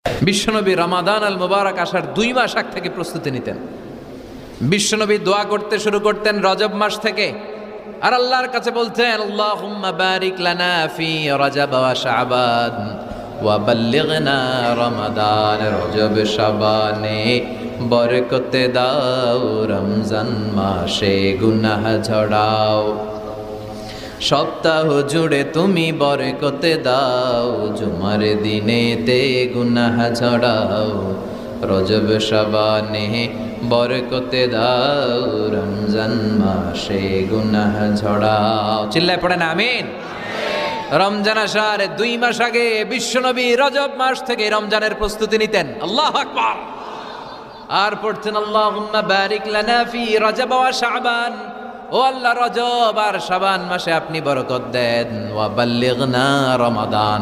বিশ্বনবী রমাদান আল মুবারক আসার 2 মাস আগ থেকে প্রস্তুতি নিতেন। বিশ্বনবী দোয়া করতে শুরু করতেন রজব মাস থেকে, আর আল্লাহর কাছে বলতেন, আল্লাহুম্মা বারিক লানা ফি রজব ওয়া শাবান ওয়া বাল্লিগনা রমাদান। রজব শাবানে বরকতে দাও, রমজান মাসে গুনাহ ঝরাও। সপ্তাহ জুড়ে তুমি বরকতে দাও, জুমার দিনেতে গুনাহ ঝরাও। রজব শাবানে বরকতে দাও, রমজান মাসে গুনাহ ঝরাও। চিল্লায় পড়েন আমিন। রমজান আসার 2 মাস আগে বিশ্বনবী রজব মাস থেকে রমজানের প্রস্তুতি নিতেন। আল্লাহু আকবার। আর পড়তেন, আল্লাহুম্মা বারিক লানা ফি রজব ওয়া শাবান। ও আল্লাহ, রজব আর শাবান মাসে আপনি বরকত দেন। ওয়া বাল্লিগনা রমাদান।